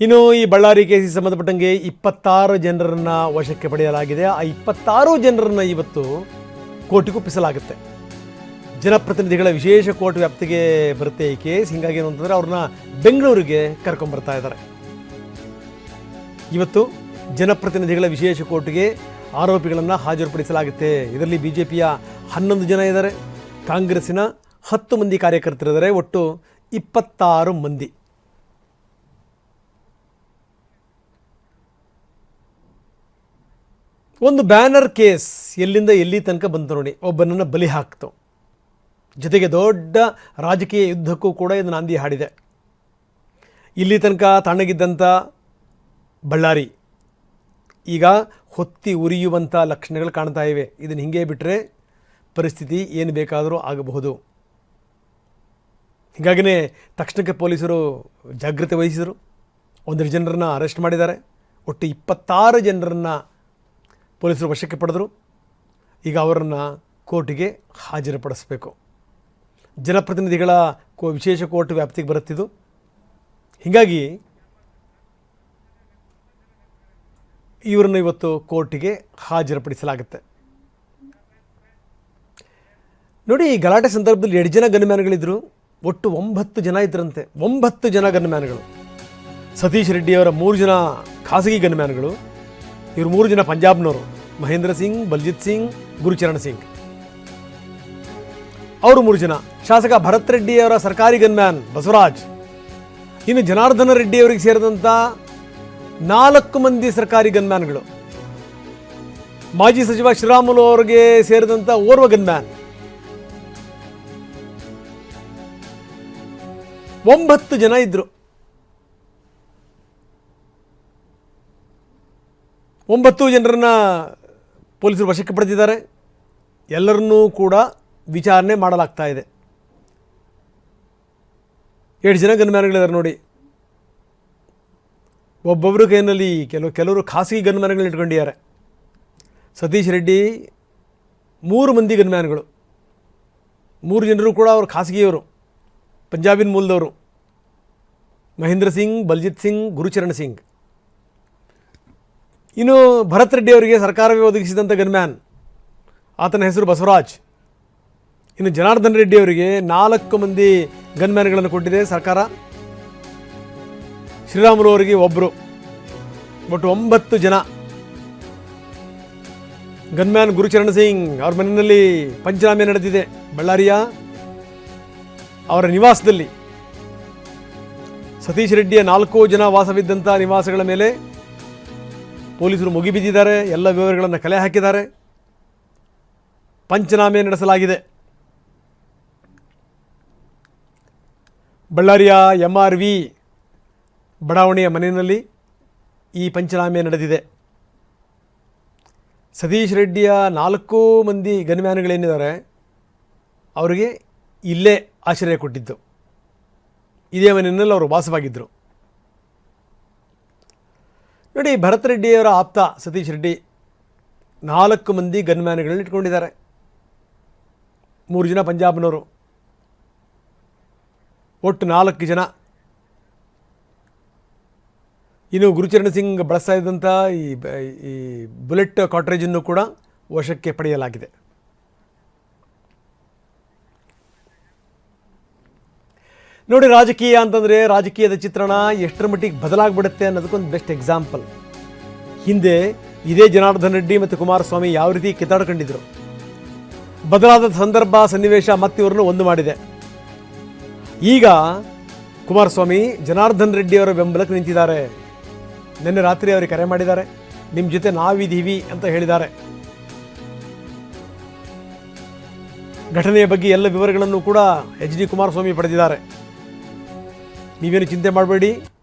ಇನ್ನು ಈ ಬಳ್ಳಾರಿ ಕೇಸಿಗೆ ಸಂಬಂಧಪಟ್ಟಂಗೆ 26 ಜನರನ್ನು ವಶಕ್ಕೆ ಪಡೆಯಲಾಗಿದೆ. ಆ 26 ಜನರನ್ನು ಇವತ್ತು ಕೋರ್ಟಿಗೆ ಒಪ್ಪಿಸಲಾಗುತ್ತೆ. ಜನಪ್ರತಿನಿಧಿಗಳ ವಿಶೇಷ ಕೋರ್ಟ್ ವ್ಯಾಪ್ತಿಗೆ ಬರುತ್ತೆ ಈ ಕೇಸ್. ಹೀಗಾಗಿ ಏನು ಅಂತಂದರೆ ಅವ್ರನ್ನ ಬೆಂಗಳೂರಿಗೆ ಕರ್ಕೊಂಡ್ಬರ್ತಾ ಇದ್ದಾರೆ. ಇವತ್ತು ಜನಪ್ರತಿನಿಧಿಗಳ ವಿಶೇಷ ಕೋರ್ಟ್ಗೆ ಆರೋಪಿಗಳನ್ನು ಹಾಜರುಪಡಿಸಲಾಗುತ್ತೆ. ಇದರಲ್ಲಿ BJPಯ 11 ಜನ ಇದ್ದಾರೆ, ಕಾಂಗ್ರೆಸ್ಸಿನ 10 ಮಂದಿ ಕಾರ್ಯಕರ್ತರಿದ್ದಾರೆ, ಒಟ್ಟು 26 ಮಂದಿ. ಒಂದು ಬ್ಯಾನರ್ ಕೇಸ್ ಎಲ್ಲಿಂದ ಎಲ್ಲಿ ತನಕ ಬಂತು ನೋಡಿ, ಒಬ್ಬನನ್ನು ಬಲಿ ಹಾಕ್ತು. ಜೊತೆಗೆ ದೊಡ್ಡ ರಾಜಕೀಯ ಯುದ್ಧಕ್ಕೂ ಕೂಡ ಇದು ನಾಂದಿ ಹಾಡಿದೆ. ಇಲ್ಲಿ ತನಕ ತಣ್ಣಗಿದ್ದಂಥ ಬಳ್ಳಾರಿ ಈಗ ಹೊತ್ತಿ ಉರಿಯುವಂಥ ಲಕ್ಷಣಗಳು ಕಾಣ್ತಾ ಇವೆ. ಇದನ್ನು ಹಿಂಗೆ ಬಿಟ್ಟರೆ ಪರಿಸ್ಥಿತಿ ಏನು ಬೇಕಾದರೂ ಆಗಬಹುದು. ಹೀಗಾಗಿಯೇ ತಕ್ಷಣಕ್ಕೆ ಪೊಲೀಸರು ಜಾಗೃತಿ ವಹಿಸಿದರು. 1 ಜನರನ್ನು ಅರೆಸ್ಟ್ ಮಾಡಿದ್ದಾರೆ. ಒಟ್ಟು 26 ಜನರನ್ನು ಪೊಲೀಸರು ವಶಕ್ಕೆ ಪಡೆದರು. ಈಗ ಅವರನ್ನು ಕೋರ್ಟಿಗೆ ಹಾಜರುಪಡಿಸಬೇಕು. ಜನಪ್ರತಿನಿಧಿಗಳ ವಿಶೇಷ ಕೋರ್ಟ್ ವ್ಯಾಪ್ತಿಗೆ ಬರುತ್ತಿದ್ದು. ಹೀಗಾಗಿ ಇವರನ್ನು ಇವತ್ತು ಕೋರ್ಟಿಗೆ ಹಾಜರುಪಡಿಸಲಾಗುತ್ತೆ. ನೋಡಿ, ಈ ಗಲಾಟೆ ಸಂದರ್ಭದಲ್ಲಿ 2 ಜನ ಗನ್ಮ್ಯಾನ್ಗಳಿದ್ದರು. ಒಟ್ಟು 9 ಜನ ಇದ್ದರಂತೆ. 9 ಜನ ಗನ್ಮ್ಯಾನ್ಗಳು. ಸತೀಶ್ ರೆಡ್ಡಿಯವರ 3 ಜನ ಖಾಸಗಿ ಗನ್ಮ್ಯಾನ್ಗಳು. ಇವರು 3 ಜನ ಪಂಜಾಬ್ನವರು, ಮಹೇಂದ್ರ ಸಿಂಗ್, ಬಲ್ಜಿತ್ ಸಿಂಗ್, ಗುರುಚರಣ್ ಸಿಂಗ್. ಅವರು 3 ಜನ. ಶಾಸಕ ಭರತ್ ರೆಡ್ಡಿಯವರ ಸರ್ಕಾರಿ ಗನ್ಮ್ಯಾನ್ ಬಸವರಾಜ್. ಇನ್ನು ಜನಾರ್ದನ ರೆಡ್ಡಿಯವರಿಗೆ ಸೇರಿದಂಥ 4 ಮಂದಿ ಸರ್ಕಾರಿ ಗನ್ಮ್ಯಾನ್ಗಳು. ಮಾಜಿ ಸಚಿವ ಶ್ರೀರಾಮುಲು ಅವರಿಗೆ ಸೇರಿದಂಥ ಓರ್ವ ಗನ್ಮ್ಯಾನ್. 9 ಜನ ಇದ್ದರು. 9 ಜನರನ್ನು ಪೊಲೀಸರು ವಶಕ್ಕೆ ಪಡೆದಿದ್ದಾರೆ. ಎಲ್ಲರನ್ನೂ ಕೂಡ ವಿಚಾರಣೆ ಮಾಡಲಾಗ್ತಾ ಇದೆ. 2 ಜನ ಗನ್ಮ್ಯಾನ್ಗಳಿದ್ದಾರೆ ನೋಡಿ. ಒಬ್ಬೊಬ್ಬರು ಕೈಯಲ್ಲಿ ಕೆಲವರು ಖಾಸಗಿ ಗನ್ಮ್ಯಾನ್ಗಳನ್ನ ಇಟ್ಕೊಂಡಿದ್ದಾರೆ. ಸತೀಶ್ ರೆಡ್ಡಿ 3 ಮಂದಿ ಗನ್ಮ್ಯಾನ್ಗಳು. 3 ಜನರು ಕೂಡ ಅವರು ಖಾಸಗಿಯವರು, ಪಂಜಾಬಿನ ಮೂಲದವರು. ಮಹೇಂದ್ರ ಸಿಂಗ್, ಬಲ್ಜಿತ್ ಸಿಂಗ್, ಗುರುಚರಣ್ ಸಿಂಗ್. ಇನ್ನು ಭರತ್ ರೆಡ್ಡಿ ಅವರಿಗೆ ಸರ್ಕಾರವೇ ಒದಗಿಸಿದಂಥ ಗನ್ಮ್ಯಾನ್, ಆತನ ಹೆಸರು ಬಸವರಾಜ್. ಇನ್ನು ಜನಾರ್ದನ್ ರೆಡ್ಡಿ ಅವರಿಗೆ 4 ಮಂದಿ ಗನ್ಮ್ಯಾನ್ಗಳನ್ನು ಕೊಟ್ಟಿದೆ ಸರ್ಕಾರ. ಶ್ರೀರಾಮುಲು ಅವರಿಗೆ ಒಬ್ಬರು. ಒಟ್ಟು 9 ಜನ ಗನ್ಮ್ಯಾನ್. ಗುರುಚರಣ್ ಸಿಂಗ್ ಅವ್ರ ಮನೆಯಲ್ಲಿ ಪಂಚನಾಮೆ ನಡೆದಿದೆ. ಬಳ್ಳಾರಿಯ ಅವರ ನಿವಾಸದಲ್ಲಿ ಸತೀಶ್ ರೆಡ್ಡಿಯ 4 ಜನ ವಾಸವಿದ್ದಂಥ ನಿವಾಸಗಳ ಮೇಲೆ ಪೊಲೀಸರು ಮುಗಿಬಿದ್ದಿದ್ದಾರೆ. ಎಲ್ಲ ವಿವರಗಳನ್ನು ಕಲೆ ಹಾಕಿದ್ದಾರೆ. ಪಂಚನಾಮೆ ನಡೆಸಲಾಗಿದೆ. ಬಳ್ಳಾರಿಯ MRV ಬಡಾವಣೆಯ ಮನೆಯಲ್ಲಿ ಈ ಪಂಚನಾಮೆ ನಡೆದಿದೆ. ಸತೀಶ್ ರೆಡ್ಡಿಯ 4 ಮಂದಿ ಗನ್ಮ್ಯಾನ್ಗಳೇನಿದ್ದಾರೆ ಅವರಿಗೆ ಇಲ್ಲೇ ಆಶ್ರಯ ಕೊಟ್ಟಿದ್ದು. ಇದೇ ಮನೆಯಲ್ಲಿ ಅವರು ವಾಸವಾಗಿದ್ದರು. ನೋಡಿ, ಭರತ್ ರೆಡ್ಡಿಯವರ ಆಪ್ತ ಸತೀಶ್ ರೆಡ್ಡಿ 4 ಮಂದಿ ಗನ್ಮ್ಯಾನ್ಗಳನ್ನ ಇಟ್ಕೊಂಡಿದ್ದಾರೆ. 3 ಜನ ಪಂಜಾಬ್ನವರು, ಒಟ್ಟು 4 ಜನ. ಇನ್ನು ಗುರುಚರಣ್ ಸಿಂಗ್ ಬಳಸ್ತಾ ಇದ್ದಂಥ ಈ ಬುಲೆಟ್ ಕಾಟ್ರೇಜನ್ನು ಕೂಡ ವಶಕ್ಕೆ ಪಡೆಯಲಾಗಿದೆ. ನೋಡಿ, ರಾಜಕೀಯ ಅಂತಂದರೆ ರಾಜಕೀಯದ ಚಿತ್ರಣ ಎಷ್ಟರ ಮಟ್ಟಿಗೆ ಬದಲಾಗ್ಬಿಡುತ್ತೆ ಅನ್ನೋದಕ್ಕೊಂದು ಬೆಸ್ಟ್ ಎಕ್ಸಾಂಪಲ್. ಹಿಂದೆ ಇದೇ ಜನಾರ್ದನ್ ರೆಡ್ಡಿ ಮತ್ತು ಕುಮಾರಸ್ವಾಮಿ ಯಾವ ರೀತಿ ಕಿತ್ತಾಡ್ಕೊಂಡಿದ್ರು. ಬದಲಾದ ಸಂದರ್ಭ, ಸನ್ನಿವೇಶ ಮತ್ತೆ ಇವರನ್ನು ಒಂದು ಮಾಡಿದೆ. ಈಗ ಕುಮಾರಸ್ವಾಮಿ ಜನಾರ್ದನ್ ರೆಡ್ಡಿಯವರ ಬೆಂಬಲಕ್ಕೆ ನಿಂತಿದ್ದಾರೆ. ನಿನ್ನೆ ರಾತ್ರಿ ಅವರಿಗೆ ಕರೆ ಮಾಡಿದ್ದಾರೆ. ನಿಮ್ಮ ಜೊತೆ ನಾವಿದ್ದೀವಿ ಅಂತ ಹೇಳಿದ್ದಾರೆ. ಘಟನೆಯ ಬಗ್ಗೆ ಎಲ್ಲ ವಿವರಗಳನ್ನು ಕೂಡ HD ಕುಮಾರಸ್ವಾಮಿ ಪಡೆದಿದ್ದಾರೆ. ನೀವೇನು ಚಿಂತೆ ಮಾಡಬೇಡಿ,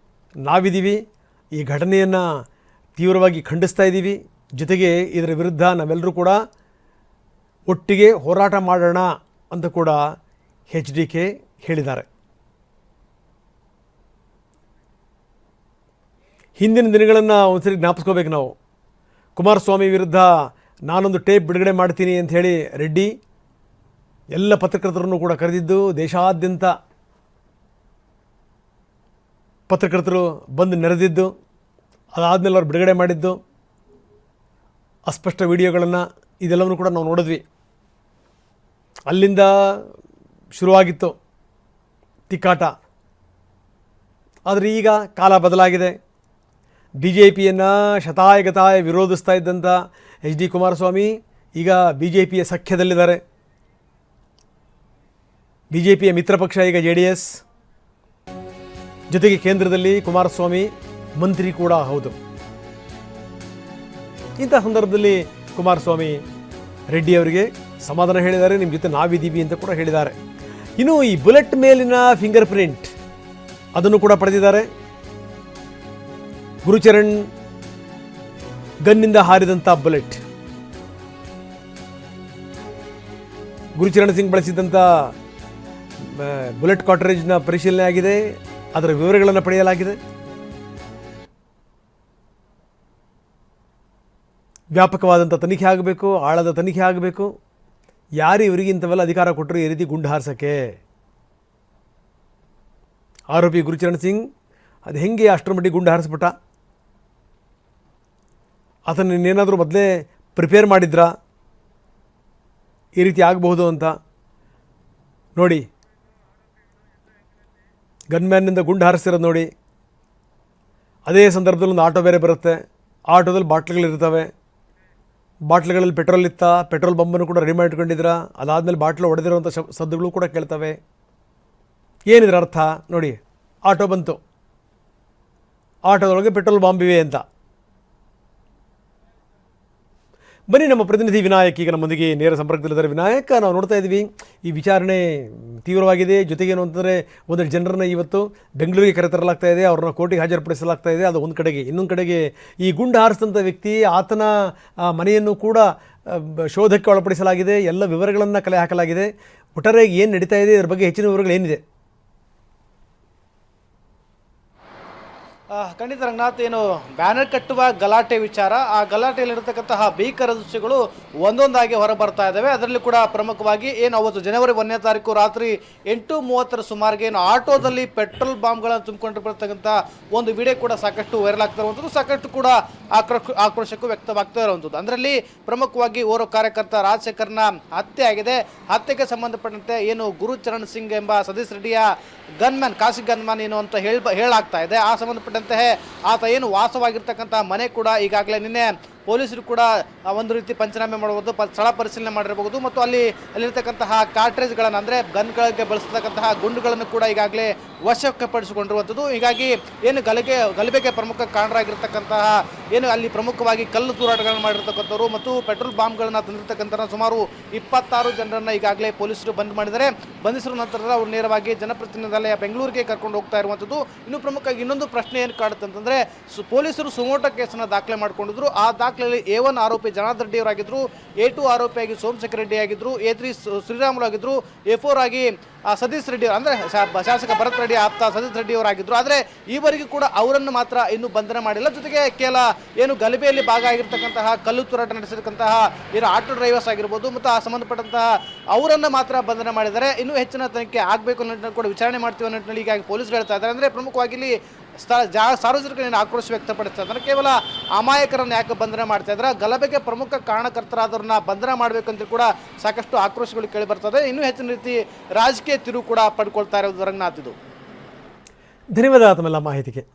ನಾವಿದ್ದೀವಿ, ಈ ಘಟನೆಯನ್ನು ತೀವ್ರವಾಗಿ ಖಂಡಿಸ್ತಾ ಇದ್ದೀವಿ, ಜೊತೆಗೆ ಇದರ ವಿರುದ್ಧ ನಾವೆಲ್ಲರೂ ಕೂಡ ಒಟ್ಟಿಗೆ ಹೋರಾಟ ಮಾಡೋಣ ಅಂತ ಕೂಡ HDK ಹೇಳಿದ್ದಾರೆ. ಹಿಂದಿನ ದಿನಗಳನ್ನು ಒಂದ್ಸರಿ ಜ್ಞಾಪಿಸ್ಕೋಬೇಕು ನಾವು. ಕುಮಾರಸ್ವಾಮಿ ವಿರುದ್ಧ ನಾನೊಂದು ಟೇಪ್ ಬಿಡುಗಡೆ ಮಾಡ್ತೀನಿ ಅಂತ ಹೇಳಿ ರೆಡ್ಡಿ ಎಲ್ಲ ಪತ್ರಕರ್ತರನ್ನು ಕೂಡ ಕರೆದಿದ್ದು, ದೇಶಾದ್ಯಂತ ಪತ್ರಕರ್ತರು ಬಂದು ನೆರೆದಿದ್ದು, ಅದಾದಮೇಲೆ ಅವ್ರು ಬಿಡುಗಡೆ ಮಾಡಿದ್ದು, ಅಸ್ಪಷ್ಟ ವಿಡಿಯೋಗಳನ್ನು ಇದೆಲ್ಲವನ್ನೂ ಕೂಡ ನಾವು ನೋಡಿದ್ವಿ. ಅಲ್ಲಿಂದ ಶುರುವಾಗಿತ್ತು ತಿಕ್ಕಾಟ. ಆದರೆ ಈಗ ಕಾಲ ಬದಲಾಗಿದೆ. ಬಿ ಜೆ ಪಿಯನ್ನು ಶತಾಯಗತಾಯ ವಿರೋಧಿಸ್ತಾ ಇದ್ದಂಥ ಎಚ್ ಡಿ ಕುಮಾರಸ್ವಾಮಿ ಈಗ ಬಿ ಜೆ ಪಿಯ ಸಖ್ಯದಲ್ಲಿದ್ದಾರೆ. ಬಿ ಜೆ ಪಿಯ ಮಿತ್ರ ಪಕ್ಷ ಈಗ JDS, ಜೊತೆಗೆ ಕೇಂದ್ರದಲ್ಲಿ ಕುಮಾರಸ್ವಾಮಿ ಮಂತ್ರಿ ಕೂಡ ಹೌದು. ಇಂಥ ಸಂದರ್ಭದಲ್ಲಿ ಕುಮಾರಸ್ವಾಮಿ ರೆಡ್ಡಿ ಅವರಿಗೆ ಸಮಾಧಾನ ಹೇಳಿದ್ದಾರೆ, ನಿಮ್ಮ ಜೊತೆ ನಾವಿದ್ದೀವಿ ಅಂತ ಕೂಡ ಹೇಳಿದ್ದಾರೆ. ಇನ್ನು ಈ ಬುಲೆಟ್ ಮೇಲಿನ ಫಿಂಗರ್ ಪ್ರಿಂಟ್ ಅದನ್ನು ಕೂಡ ಪಡೆದಿದ್ದಾರೆ. ಗುರುಚರಣ್ ಗನ್ನಿಂದ ಹಾರಿದಂಥ ಬುಲೆಟ್, ಗುರುಚರಣ್ ಸಿಂಗ್ ಬಳಸಿದಂಥ ಬುಲೆಟ್ ಕಾಟ್ರೇಜ್ನ ಪರಿಶೀಲನೆ ಆಗಿದೆ, ಅದರ ವಿವರಗಳನ್ನು ಪಡೆಯಲಾಗಿದೆ. ವ್ಯಾಪಕವಾದಂಥ ತನಿಖೆ ಆಗಬೇಕು, ಆಳದ ತನಿಖೆ ಆಗಬೇಕು. ಯಾರು ಇವರಿಗೆ ಇಂಥವೆಲ್ಲ ಅಧಿಕಾರ ಕೊಟ್ಟರು ಈ ರೀತಿ ಗುಂಡು ಹಾರಿಸೋಕ್ಕೆ? ಆರೋಪಿ ಗುರುಚರಣ್ ಸಿಂಗ್ ಅದು ಹೆಂಗೆ ಅಷ್ಟರ ಮಟ್ಟಿಗೆ ಗುಂಡು ಹಾರಿಸ್ಬಿಟ್ಟ? ಆತನ ಇನ್ನೇನಾದರೂ ಮೊದಲೇ ಪ್ರಿಪೇರ್ ಮಾಡಿದ್ರಾ ಈ ರೀತಿ ಆಗಬಹುದು ಅಂತ? ನೋಡಿ, ಗನ್ಮ್ಯಾನ್ನಿಂದ ಗುಂಡು ಹಾರಿಸ್ತಿರೋದು ನೋಡಿ. ಅದೇ ಸಂದರ್ಭದಲ್ಲಿ ಒಂದು ಆಟೋ ಬೇರೆ ಬರುತ್ತೆ, ಆಟೋದಲ್ಲಿ ಬಾಟ್ಲ್ಗಳಿರ್ತವೆ, ಬಾಟ್ಲ್ಗಳಲ್ಲಿ ಪೆಟ್ರೋಲ್ ಇತ್ತ, ಪೆಟ್ರೋಲ್ ಬಂಬನ್ನು ಕೂಡ ರೆಡಿ ಮಾಡಿಟ್ಕೊಂಡಿದ್ರ, ಅದಾದಮೇಲೆ ಬಾಟ್ಲು ಹೊಡೆದಿರೋಂಥ ಸದ್ದುಗಳು ಕೂಡ ಕೇಳ್ತವೆ. ಏನಿದ್ರ ಅರ್ಥ ನೋಡಿ, ಆಟೋ ಬಂತು, ಆಟೋದೊಳಗೆ ಪೆಟ್ರೋಲ್ ಬಾಂಬಿವೆ ಅಂತ. ಬನ್ನಿ, ನಮ್ಮ ಪ್ರತಿನಿಧಿ ವಿನಾಯಕ್ ಈಗ ನಮ್ಮೊಂದಿಗೆ ನೇರ ಸಂಪರ್ಕದಲ್ಲಿದ್ದಾರೆ. ವಿನಾಯಕ್, ನಾವು ನೋಡ್ತಾ ಇದ್ದೀವಿ ಈ ವಿಚಾರಣೆ ತೀವ್ರವಾಗಿದೆ. ಜೊತೆಗೇನು ಅಂತಂದರೆ ಒಂದಷ್ಟು ಜನರನ್ನು ಇವತ್ತು ಬೆಂಗಳೂರಿಗೆ ಕರೆತರಲಾಗ್ತಾ ಇದೆ, ಅವ್ರನ್ನ ಕೋರ್ಟಿಗೆ ಹಾಜರುಪಡಿಸಲಾಗ್ತಾ ಇದೆ. ಅದು ಒಂದು ಕಡೆಗೆ. ಇನ್ನೊಂದು ಕಡೆಗೆ ಈ ಗುಂಡು ಹಾರಿಸಿದಂಥ ವ್ಯಕ್ತಿ, ಆತನ ಮನೆಯನ್ನು ಕೂಡ ಶೋಧಕ್ಕೆ ಒಳಪಡಿಸಲಾಗಿದೆ. ಎಲ್ಲ ವಿವರಗಳನ್ನು ಕಲೆ ಹಾಕಲಾಗಿದೆ. ಒಟ್ಟಾರೆ ಏನು ನಡೀತಾ ಇದೆ, ಇದರ ಬಗ್ಗೆ ಹೆಚ್ಚಿನ ವಿವರಗಳು ಏನಿದೆ? ಖಂಡಿತ ರಂಗನಾಥ್, ಏನು ಬ್ಯಾನರ್ ಕಟ್ಟುವ ಗಲಾಟೆ ವಿಚಾರ, ಆ ಗಲಾಟೆಯಲ್ಲಿರತಕ್ಕಂತಹ ಭೀಕರ ದೃಶ್ಯಗಳು ಒಂದೊಂದಾಗಿ ಹೊರಬರ್ತಾ ಇದ್ದಾವೆ. ಅದರಲ್ಲಿ ಕೂಡ ಪ್ರಮುಖವಾಗಿ ಏನು ಅವತ್ತು ಜನವರಿ 1ನೇ ತಾರೀಕು ರಾತ್ರಿ 8:30 ಸುಮಾರಿಗೆ ಏನು ಆಟೋದಲ್ಲಿ ಪೆಟ್ರೋಲ್ ಬಾಂಬ್ಗಳನ್ನು ತುಂಬಿಕೊಂಡಿರ್ತಕ್ಕಂಥ ಒಂದು ವಿಡಿಯೋ ಕೂಡ ಸಾಕಷ್ಟು ವೈರಲ್ ಆಗ್ತಾ ಇರುವಂಥದ್ದು, ಸಾಕಷ್ಟು ಕೂಡ ಆಕ್ರೋಶಕ್ಕೂ ವ್ಯಕ್ತವಾಗ್ತಾ ಇರುವಂಥದ್ದು. ಅದರಲ್ಲಿ ಪ್ರಮುಖವಾಗಿ ಓರ್ವ ಕಾರ್ಯಕರ್ತ ರಾಜಶೇಖರ್ನ ಹತ್ಯೆ ಆಗಿದೆ. ಹತ್ಯೆಗೆ ಸಂಬಂಧಪಟ್ಟಂತೆ ಏನು ಗುರುಚರಣ್ ಸಿಂಗ್ ಎಂಬ ಸತೀಶ್ ರೆಡ್ಡಿಯ ಗನ್ಮ್ಯಾನ್, ಖಾಸಗಿ ಗನ್ಮ್ಯಾನ್ ಏನು ಅಂತ ಹೇಳಾಗ್ತಾ ಇದೆ. ಆ ಸಂಬಂಧಪಟ್ಟಂತೆ ಆತ ಏನು ವಾಸವಾಗಿರ್ತಕ್ಕಂಥ ಮನೆ ಕೂಡ ಈಗಾಗಲೇ ನಿನ್ನೆ ಪೊಲೀಸರು ಕೂಡ ಒಂದು ರೀತಿ ಪಂಚನಾಮೆ ಮಾಡಬಹುದು, ಸ್ಥಳ ಪರಿಶೀಲನೆ ಮಾಡಿರಬಹುದು. ಮತ್ತು ಅಲ್ಲಿರ್ತಕ್ಕಂತಹ ಕಾರ್ಟ್ರೇಜ್ಗಳನ್ನು, ಅಂದರೆ ಗನ್ಗಳಿಗೆ ಬಳಸತಕ್ಕಂತಹ ಗುಂಡುಗಳನ್ನು ಕೂಡ ಈಗಾಗಲೇ ವಶಕ್ಕೆ ಪಡಿಸಿಕೊಂಡಿರುವಂಥದ್ದು. ಹೀಗಾಗಿ ಏನು ಗಲಭೆಗೆ ಪ್ರಮುಖ ಕಾರಣರಾಗಿರ್ತಕ್ಕಂತಹ ಏನು ಅಲ್ಲಿ ಪ್ರಮುಖವಾಗಿ ಕಲ್ಲು ತೂರಾಟಗಳನ್ನು ಮಾಡಿರ್ತಕ್ಕಂಥವ್ರು ಮತ್ತು ಪೆಟ್ರೋಲ್ ಬಾಂಬ್ಗಳನ್ನು ತಂದಿರತಕ್ಕಂಥ ಸುಮಾರು 26 ಜನರನ್ನು ಈಗಾಗಲೇ ಪೊಲೀಸರು ಮಾಡಿದ್ದಾರೆ. ಬಂಧಿಸಿದ ನಂತರ ಅವರು ನೇರವಾಗಿ ಜನಪ್ರತಿನಿಧಿಯಾಲಯ ಬೆಂಗಳೂರಿಗೆ ಕರ್ಕೊಂಡು ಹೋಗ್ತಾ ಇರುವಂಥದ್ದು. ಇನ್ನು ಪ್ರಮುಖವಾಗಿ ಇನ್ನೊಂದು ಪ್ರಶ್ನೆ ಏನು ಕಾಡುತ್ತೆ ಅಂತಂದರೆ, ಪೊಲೀಸರು ಸುಮೋಟೋ ಕೇಸನ್ನು ದಾಖಲೆ ಮಾಡಿಕೊಂಡಿದ್ರು. ಆ ದಾಖಲೆಯಲ್ಲಿ A1 ಆರೋಪಿ ಜನಾರ್ದನ್ ರೆಡ್ಡಿ ಅವರಾಗಿದ್ದರು, A2 ಆರೋಪಿಯಾಗಿ ಸೋಮಶೇಖರ್ ರೆಡ್ಡಿ ಆಗಿದ್ದರು, A3 ಶ್ರೀರಾಮುಲು ಆಗಿದ್ದರು, A4 ಆಗಿ ಸತೀಶ್ ರೆಡ್ಡಿ ಅಂದರೆ ಶಾಸಕ ಭರತ್ ರೆಡ್ಡಿ ಆಪ್ತ ಸತೀಶ್ ರೆಡ್ಡಿ ಅವರಾಗಿದ್ದರು. ಆದರೆ ಈವರೆಗೂ ಕೂಡ ಅವರನ್ನು ಮಾತ್ರ ಇನ್ನೂ ಬಂಧನ ಮಾಡಿಲ್ಲ. ಜೊತೆಗೆ ಕೆಲ ಏನು ಗಲಭೆಯಲ್ಲಿ ಭಾಗ ಆಗಿರ್ತಕ್ಕಂತಹ ಕಲ್ಲು ತೂರಾಟ ನಡೆಸಿರ್ತಕ್ಕಂತಹ ಏನು ಆಟೋ ಡ್ರೈವರ್ಸ್ ಆಗಿರ್ಬೋದು ಮತ್ತು ಆ ಸಂಬಂಧಪಟ್ಟಂತಹ ಅವರನ್ನು ಮಾತ್ರ ಬಂಧನ ಮಾಡಿದ್ದಾರೆ. ಇನ್ನೂ ಹೆಚ್ಚಿನ ತನಿಖೆ ಆಗಬೇಕು ಅನ್ನೋ ಕೂಡ ವಿಚಾರಣೆ ಮಾಡ್ತೀವಿ ಅನ್ನೋ ನಿಟ್ಟಿನಲ್ಲಿ ಈಗಾಗಿ ಪೊಲೀಸರು ಹೇಳ್ತಾ ಇದ್ದಾರೆ. ಅಂದರೆ ಪ್ರಮುಖವಾಗಿ ಇಲ್ಲಿ ಸಾರ್ವಜನಿಕರು ಆಕ್ರೋಶ ವ್ಯಕ್ತಪಡಿಸ್ತಾ ಇದ್ದಾರೆ. ಕೇವಲ ಅಮಾಯಕರನ್ನು ಯಾಕೆ ಬಂಧನ ಮಾಡ್ತಾ ಇದ್ದಾರೆ, ಗಲಭೆಗೆ ಪ್ರಮುಖ ಕಾರಣಕರ್ತರಾದವ್ರನ್ನ ಬಂಧನ ಮಾಡಬೇಕಂತ ಕೂಡ ಸಾಕಷ್ಟು ಆಕ್ರೋಶಗಳು ಕೇಳಿ ಬರ್ತದೆ. ಇನ್ನೂ ಹೆಚ್ಚಿನ ರೀತಿ ರಾಜಕೀಯ ತಿರುವು ಕೂಡ ಪಡ್ಕೊಳ್ತಾ ಇರೋದು ರಂಗನಾಥ್. ಇದು ಧನ್ಯವಾದ ತಮ್ಮೆಲ್ಲ ಮಾಹಿತಿಗೆ.